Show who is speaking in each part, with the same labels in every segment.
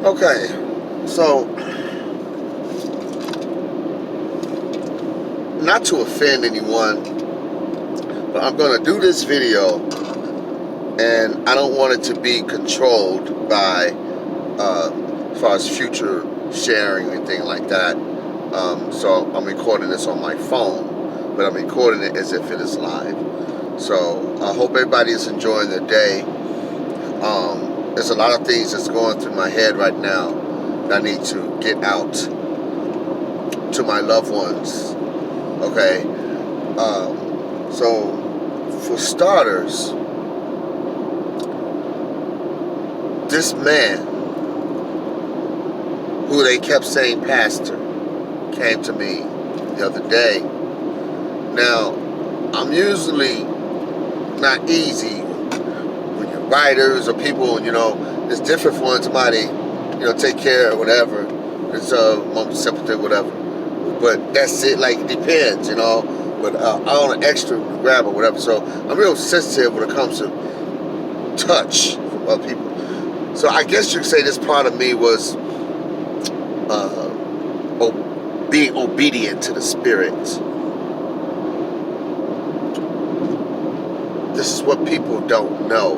Speaker 1: Okay, so not to offend anyone, but I'm gonna do this video, and I don't want it to be controlled by, as far as future sharing and anything like that. So I'm recording this on my phone, but I'm recording it as if it is live. So I hope everybody is enjoying their day. There's a lot of things that's going through my head right now that I need to get out to my loved ones. Okay, so for starters, this man who they kept saying pastor came to me the other day. Now, I'm usually not easy when you're writers or people, it's different for when somebody, take care or whatever. It's a moment of sympathy, whatever. But that's it, like, it depends, But I'm on an extra grab or whatever. So I'm real sensitive when it comes to touch from other people. So I guess you could say this part of me was being obedient to the Spirit. This is what people don't know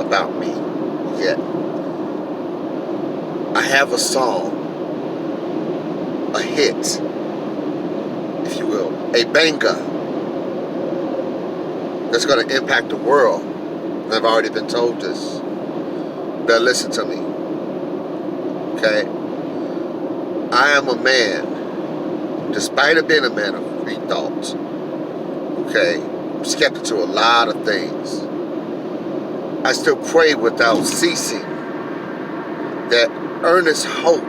Speaker 1: about me yet. I have a song, a hit, if you will, a banger that's going to impact the world. And I've already been told this. Better listen to me. Okay? I am a man, despite being a man of free thought. Okay? I'm skeptical to a lot of things. I still pray without ceasing. That earnest hope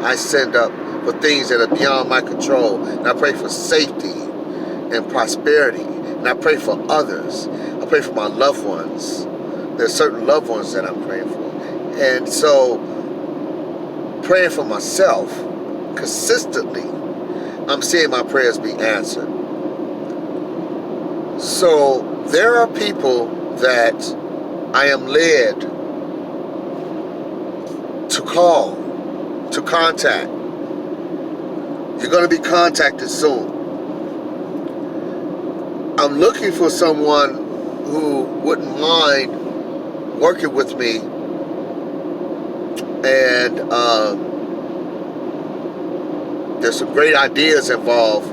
Speaker 1: I send up for things that are beyond my control. And I pray for safety and prosperity. And I pray for others. I pray for my loved ones. There's certain loved ones that I'm praying for. And so, praying for myself consistently, I'm seeing my prayers be answered. So, there are people that I am led to call, to contact. You're going to be contacted soon. I'm looking for someone who wouldn't mind working with me, and there's some great ideas involved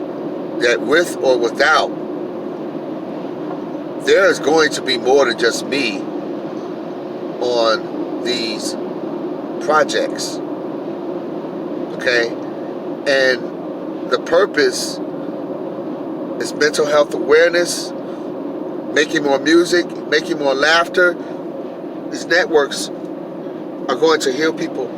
Speaker 1: that with or without, there is going to be more than just me on these projects. Okay? And the purpose is mental health awareness, making more music, making more laughter. These networks are going to heal people.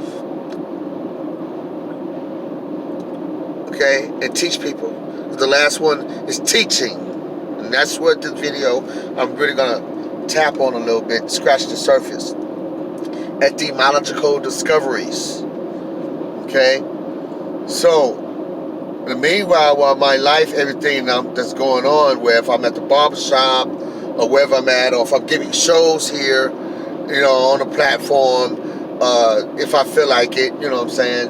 Speaker 1: Okay? And teach people. The last one is teaching. And that's what this video, I'm really going to tap on a little bit, scratch the surface. Etymological discoveries. Okay? So, in the meanwhile, while my life, everything that's going on, where if I'm at the barbershop, or wherever I'm at, or if I'm giving shows here, on a platform, if I feel like it, you know what I'm saying,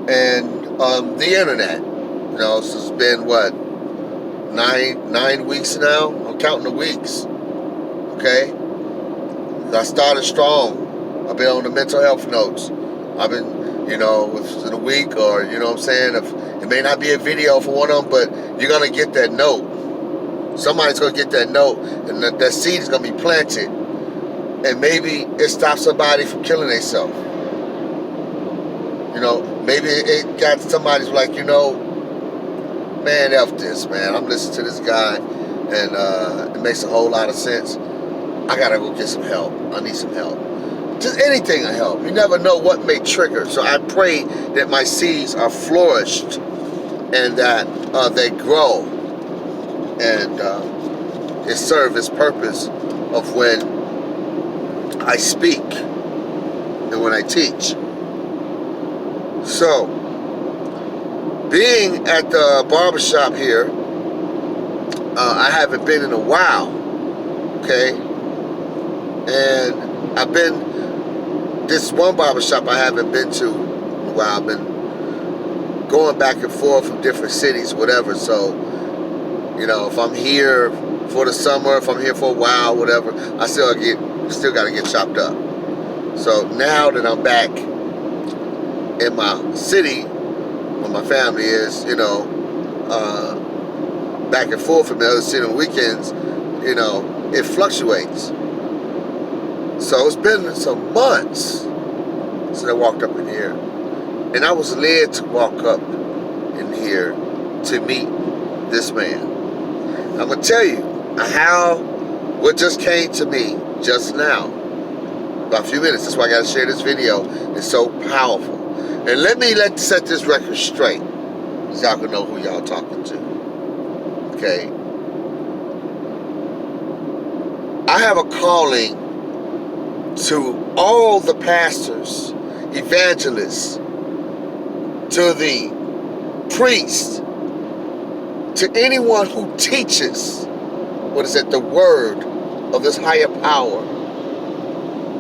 Speaker 1: and the internet, so it's been, what, 9 weeks now? I'm counting the weeks, okay? I started strong. I've been on the mental health notes. I've been, within a week, or, you know what I'm saying, if it may not be a video for one of them, but you're going to get that note. Somebody's going to get that note, and that seed is going to be planted. And maybe it stops somebody from killing themselves. Maybe it got somebody's like, man, F this, man. I'm listening to this guy, and it makes a whole lot of sense. I got to go get some help. I need some help. Just anything will help. You never know what may trigger. So I pray that my seeds are flourished and that they grow and it serve its purpose of when I speak and when I teach. So, being at the barbershop here, I haven't been in a while, okay? And I've been this one barbershop I haven't been to in a while. I've been going back and forth from different cities, whatever. So, you know, if I'm here for the summer, if I'm here for a while, whatever, I still got to get chopped up. So now that I'm back in my city, where my family is, you know, back and forth from the other city on weekends, you know, it fluctuates. So it's been some months since I walked up in here. And I was led to walk up in here to meet this man. I'm going to tell you what just came to me just now. About a few minutes. That's why I got to share this video. It's so powerful. And let's set this record straight, so y'all can know who y'all talking to. Okay? I have a calling to all the pastors, evangelists, to the priests, to anyone who teaches, the word of this higher power.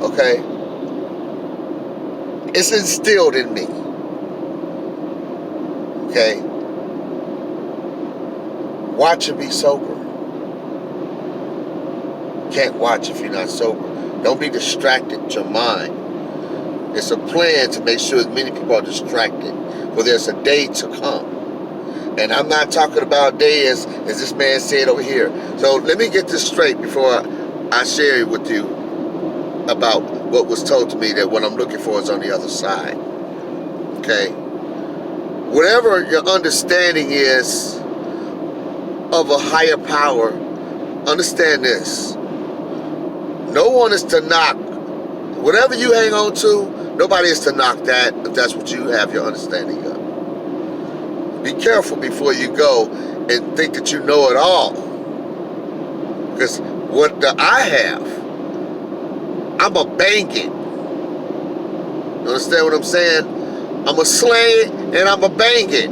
Speaker 1: Okay? It's instilled in me. Okay? Watch and be sober. You can't watch if you're not sober. Don't be distracted with your mind. It's a plan to make sure as many people are distracted. For there's a day to come. And I'm not talking about day as this man said over here. So let me get this straight before I share it with you about what was told to me, that what I'm looking for is on the other side. Okay? Whatever your understanding is of a higher power, understand this. No one is to knock. Whatever you hang on to, nobody is to knock that if that's what you have your understanding of. Be careful before you go and think that you know it all. Because what I have, I'm a bang it. You understand what I'm saying? I'm a slay it and I'm a bang it.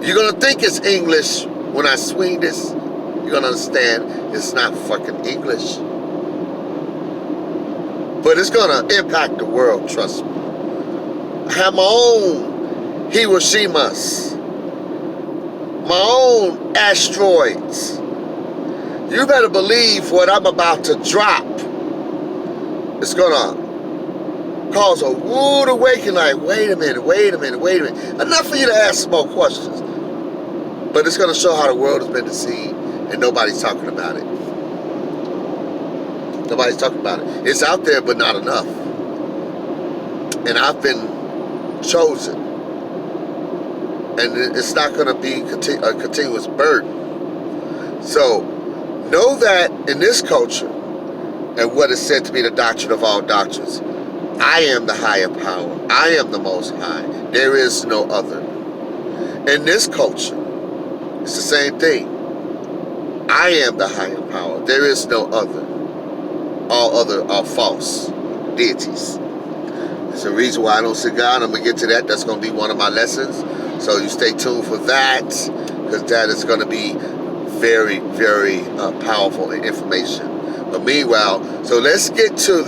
Speaker 1: You're going to think it's English when I swing this. You're going to understand it's not fucking English. But it's going to impact the world, trust me. I have my own Hiroshimas, my own asteroids. You better believe what I'm about to drop. It's gonna cause a rude awakening. Like, wait a minute. Enough for you to ask more questions. But it's gonna show how the world has been deceived, and nobody's talking about it. Nobody's talking about it. It's out there, but not enough. And I've been chosen. And it's not going to be a continuous burden. So, know that in this culture, and what is said to be the doctrine of all doctrines, I am the higher power. I am the most high. There is no other. In this culture, it's the same thing. I am the higher power. There is no other. All other are false deities. There's a reason why I don't see God. I'm going to get to that. That's going to be one of my lessons. So you stay tuned for that, because that is going to be very, very powerful information. But meanwhile, so let's get to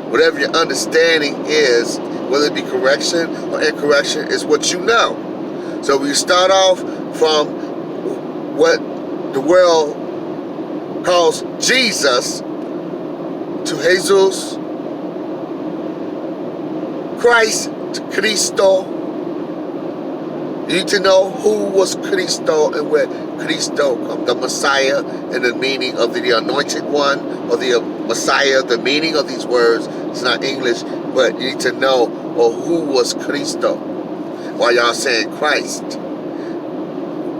Speaker 1: whatever your understanding is, whether it be correction or incorrection, is what you know. So we start off from what the world calls Jesus to Jesus, Christ to Cristo. You need to know who was Cristo and where Cristo comes. The Messiah and the meaning of the anointed one, or the Messiah, the meaning of these words. It's not English, but you need to know who was Cristo. While y'all saying Christ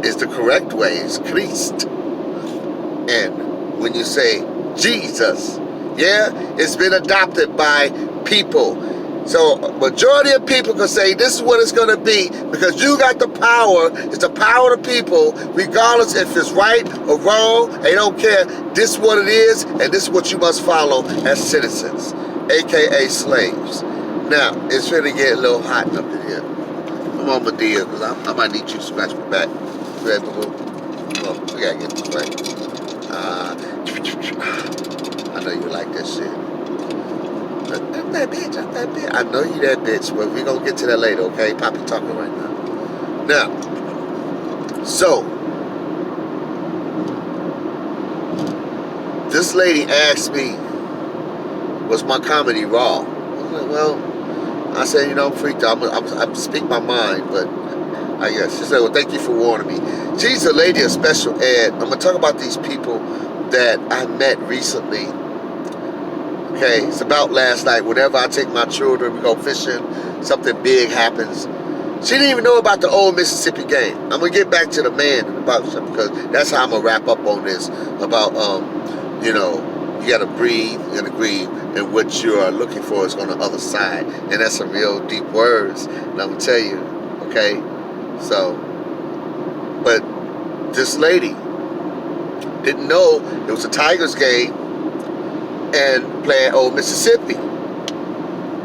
Speaker 1: is the correct way, it's Christ. And when you say Jesus, yeah, it's been adopted by people. So majority of people can say this is what it's going to be, because you got the power. It's the power of the people, regardless if it's right or wrong. They don't care. This is what it is, and this is what you must follow as citizens, aka slaves. Now, it's going to get a little hot up in here. Come on, Medea, because I might need you to scratch my back. Well, we got to get this right. I know you like that shit. that bitch, I'm that bitch. I know you that bitch, but we're going to get to that later, okay? Poppy talking right now. Now, so, this lady asked me, was my comedy raw? I was like, well, I said, you know, I'm freaked out. I'm speak my mind, but I guess. She said, well, thank you for warning me. She's a lady of special ed. I'm going to talk about these people that I met recently. Okay, it's about last night. Whenever I take my children, we go fishing, something big happens. She didn't even know about the old Mississippi game. I'm going to get back to the man in about something, because that's how I'm going to wrap up on this. About, you know, you got to breathe and grieve, and what you are looking for is on the other side. And that's some real deep words, and I'm going to tell you, okay? So, but this lady didn't know it was a Tigers game and playing Old Mississippi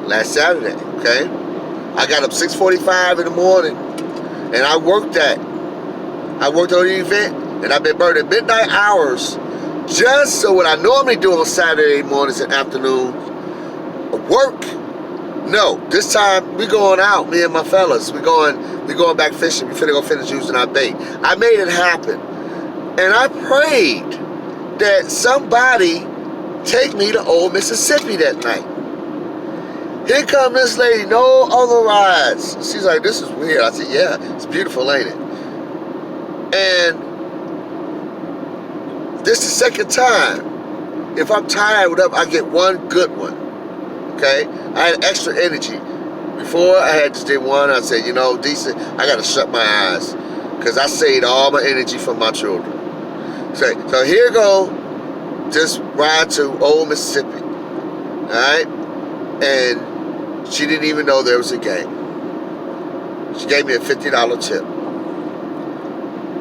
Speaker 1: last Saturday, okay? I got up 6:45 in the morning, and I worked on the event, and I've been burning midnight hours just so what I normally do on Saturday mornings and afternoons, work. No, this time we going out, me and my fellas. We going back fishing. We finna go finish using our bait. I made it happen, and I prayed that somebody take me to Old Mississippi that night. Here come this lady, no other rides. She's like, this is weird. I said, yeah, it's beautiful, ain't it? And this is the second time. If I'm tired, whatever, I get one good one. Okay? I had extra energy. Before, I had just did one. I said, you know, decent, I got to shut my eyes, because I saved all my energy for my children. So here go, just ride to Old Mississippi. Alright? And she didn't even know there was a game. She gave me a $50 tip.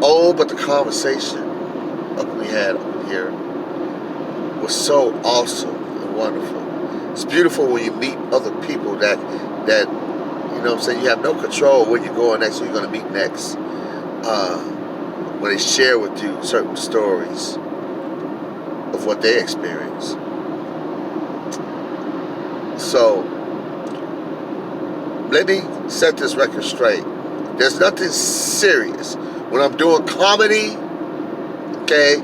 Speaker 1: Oh, but the conversation we had up here was so awesome and wonderful. It's beautiful when you meet other people that you know what I'm saying, you have no control where you're going next, who you're going to meet next. When they share with you certain stories of what they experience. So, let me set this record straight. There's nothing serious. When I'm doing comedy, okay,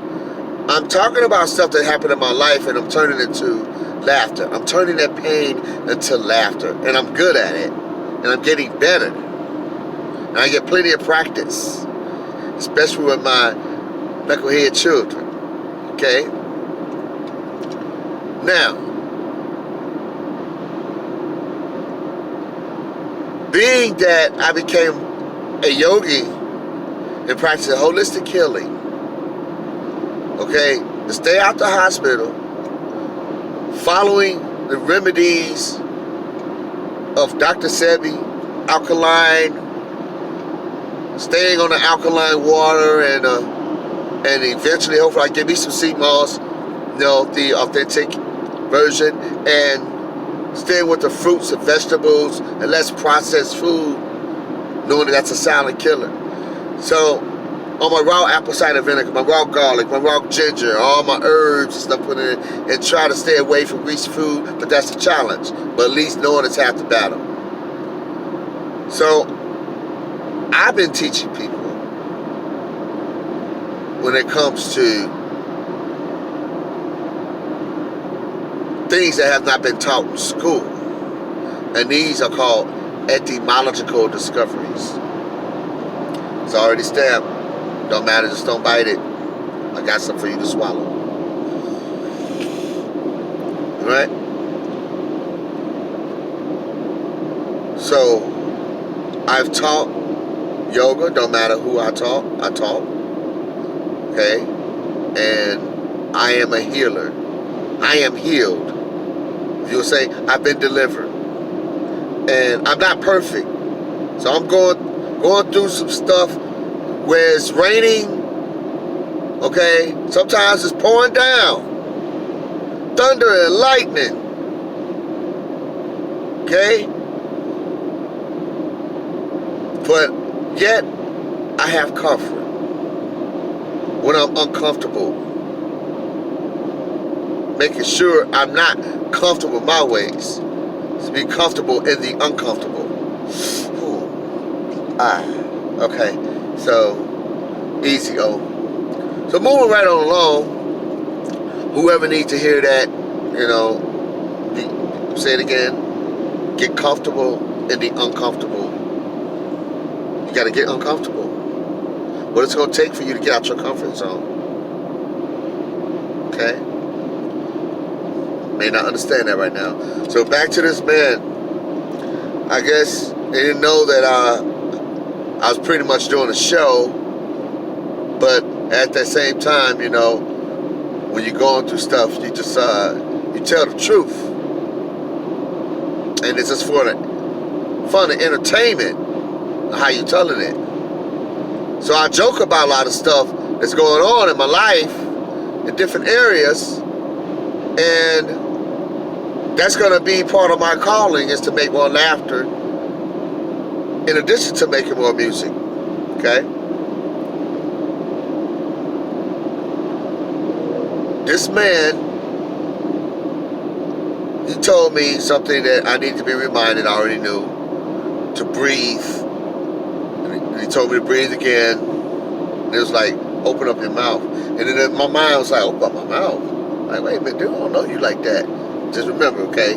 Speaker 1: I'm talking about stuff that happened in my life, and I'm turning it into laughter. I'm turning that pain into laughter, and I'm good at it, and I'm getting better. And I get plenty of practice, especially with my knucklehead children, okay? Now, being that I became a yogi and practicing holistic healing, okay, to stay out the hospital, following the remedies of Dr. Sebi, alkaline, staying on the alkaline water, and eventually, hopefully, I get me some sea moss, you know, the authentic version, and staying with the fruits and vegetables and less processed food, knowing that that's a silent killer. So, on my raw apple cider vinegar, my raw garlic, my raw ginger, all my herbs and stuff put in it, and try to stay away from greasy food, but that's the challenge. But at least knowing it's half the battle. So, I've been teaching people when it comes to things that have not been taught in school. And these are called etymological discoveries. It's already stamped. Don't matter, just don't bite it. I got something for you to swallow. Alright? So, I've taught yoga, don't matter who I taught. Okay? And I am a healer. I am healed. You'll say, I've been delivered. And I'm not perfect. So I'm going through some stuff where it's raining. Okay? Sometimes it's pouring down. Thunder and lightning. Okay? But yet, I have comfort when I'm uncomfortable. Making sure I'm not comfortable with my ways. To be comfortable in the uncomfortable. Ooh. Okay. So, easy, O. So moving right on along, whoever needs to hear that, say it again, get comfortable in the uncomfortable. You got to get uncomfortable. What it's going to take for you to get out your comfort zone. Okay? May not understand that right now. So back to this man. I guess they didn't know that I was pretty much doing a show, but at that same time, when you're going through stuff, you just you tell the truth, and it's just for the fun and entertainment of how you telling it. So I joke about a lot of stuff that's going on in my life in different areas, and that's going to be part of my calling, is to make more laughter in addition to making more music. Okay? This man, he told me something that I need to be reminded. I already knew, to breathe. And he told me to breathe again. And it was like, open up your mouth. And then my mind was like, open up my mouth. Like, wait a minute, dude, I don't know you like that. Just remember, okay?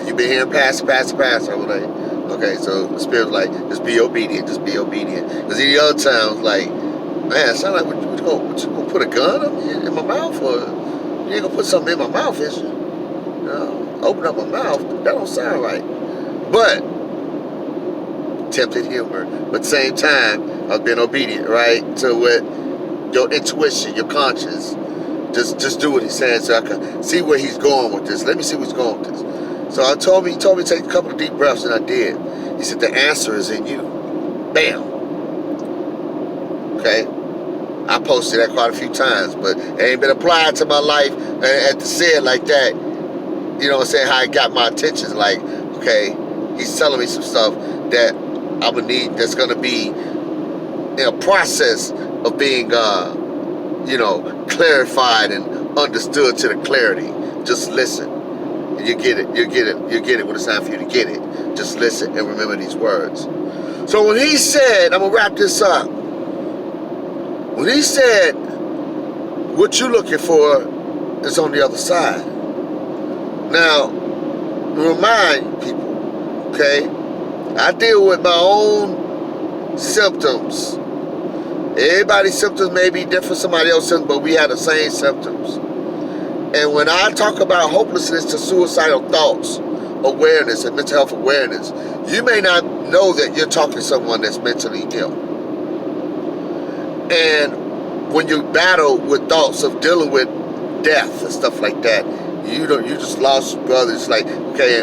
Speaker 1: You've been hearing pass. I was like, okay, so the Spirit was like, just be obedient. Because the other time was like, man, it sounds like, what you gonna put a gun in my mouth? Or you ain't gonna put something in my mouth, is you? Open up my mouth. That don't sound right. But, attempted humor. But at the same time, I was being obedient, right? To what your intuition, your conscience. Just do what he's saying so I can see where he's going with this. Let me see where he's going with this. So he told me to take a couple of deep breaths, and I did. He said, the answer is in you. Bam. Okay? I posted that quite a few times, but it ain't been applied to my life and to say it like that. You know what I'm saying? How it got my attention. Like, okay, he's telling me some stuff that I'm gonna need, that's gonna be in a process of being, clarified and understood to the clarity. Just listen. And you get it when it's time for you to get it. Just listen and remember these words. So when he said, I'm gonna wrap this up. When he said, what you looking for is on the other side. Now, remind people, okay, I deal with my own symptoms. Everybody's symptoms may be different, somebody else's symptoms, but we have the same symptoms. And when I talk about hopelessness to suicidal thoughts, awareness, and mental health awareness, you may not know that you're talking to someone that's mentally ill. And when you battle with thoughts of dealing with death and stuff like that, you just lost brothers. Like, okay,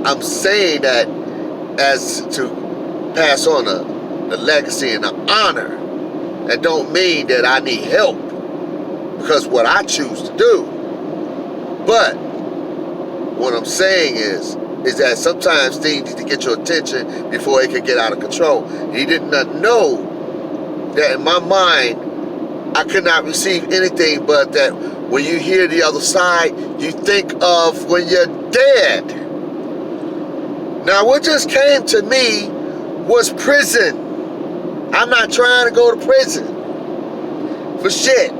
Speaker 1: I'm saying that as to pass on the legacy and the honor. That don't mean that I need help, because what I choose to do. But what I'm saying is that sometimes things need to get your attention before it can get out of control. He did not know that in my mind, I could not receive anything but that when you hear the other side, you think of when you're dead. Now, what just came to me was prison. I'm not trying to go to prison for shit.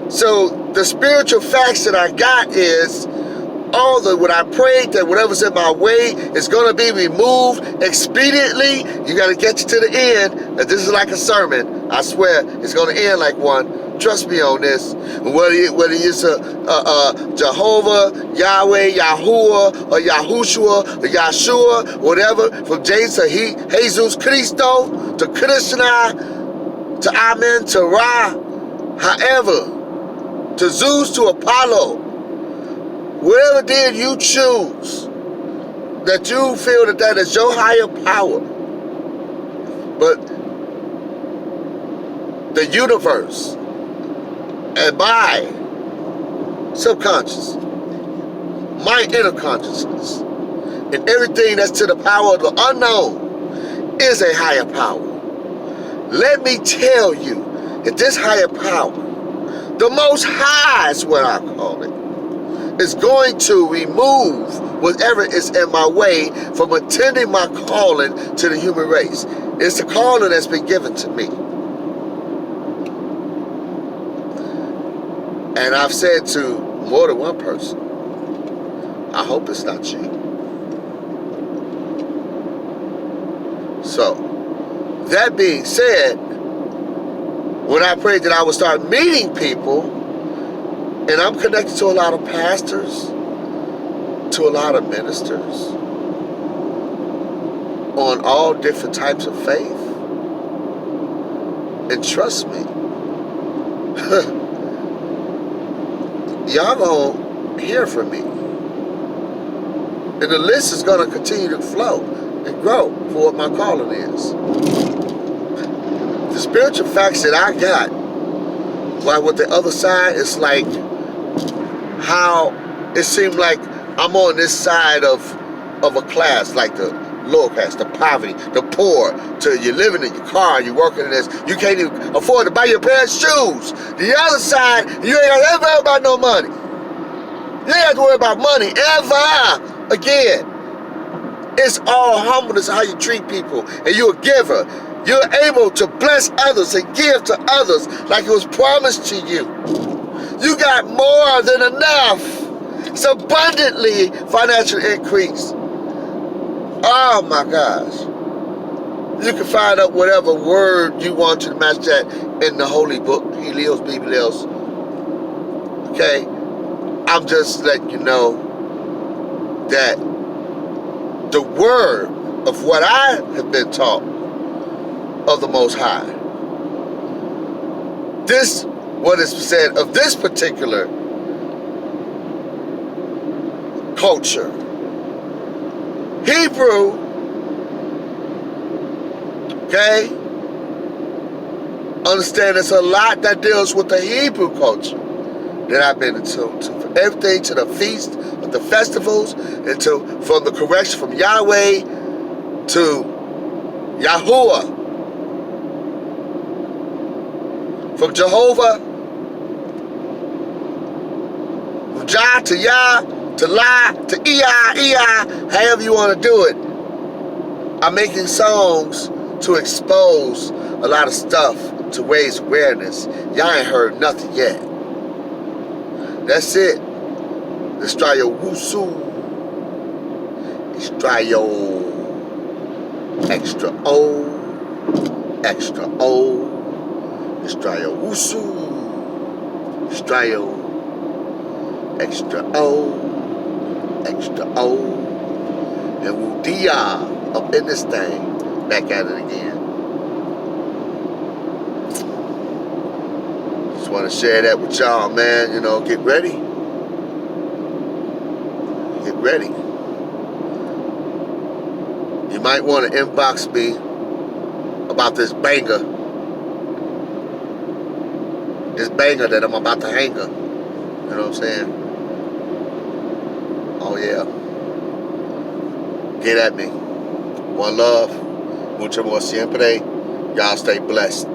Speaker 1: So the spiritual facts that I got is what I prayed, that whatever's in my way is going to be removed expediently. You got to get you to the end. And this is like a sermon. I swear it's going to end like one. Trust me on this. Whether it's Jehovah, Yahweh, Yahuwah, or Yahushua, or Yahshua, whatever, from Jesus to Jesus Christo, to Krishna, to Amen, to Ra, however, to Zeus, to Apollo, whatever did you choose, that you feel that is your higher power. But the universe and my subconscious, my inner consciousness, and everything that's to the power of the unknown is a higher power. Let me tell you that this higher power, the Most High is what I call it, is going to remove whatever is in my way from attending my calling to the human race. It's the calling that's been given to me. And I've said to more than one person, I hope it's not you. So, that being said, when I prayed that I would start meeting people, and I'm connected to a lot of pastors, to a lot of ministers, on all different types of faith. And trust me, y'all gonna hear from me. And the list is gonna continue to flow and grow for what my calling is. The spiritual facts that I got, while with the other side, it's like how it seemed like I'm on this side of a class, like the lower class, the poverty, the poor, to you're living in your car, you're working in this, you can't even afford to buy your parents' shoes. The other side, you ain't got to worry about no money. You ain't have to worry about money ever again. It's all humbleness how you treat people, and you're a giver. You're able to bless others and give to others like it was promised to you. You got more than enough. It's abundantly financial increase. Oh my gosh. You can find out whatever word you want to match that in the holy book, Helios, Biblios. Okay? I'm just letting you know that the word of what I have been taught of the Most High. This, what is said of this particular culture. Hebrew, okay? Understand there's a lot that deals with the Hebrew culture that I've been into. From everything to the feast, of the festivals, and from the correction from Yahweh to Yahuwah. From Jehovah, from Jah to Yah, to La, to Iya, however you want to do it. I'm making songs to expose a lot of stuff, to raise awareness. Y'all ain't heard nothing yet. That's it. XTRA-O. XTRA-O. XTRA-O. XTRA-O. XTRA-O. XTRA-O. XTRA-O. XTRA-O. And Wudia up in this thing. Back at it again. Just want to share that with y'all, man. You know, get ready. Get ready. You might want to inbox me about this banger. This banger that I'm about to hang up. You know what I'm saying? Oh yeah. Get at me. One love. Mucho more siempre. Y'all stay blessed.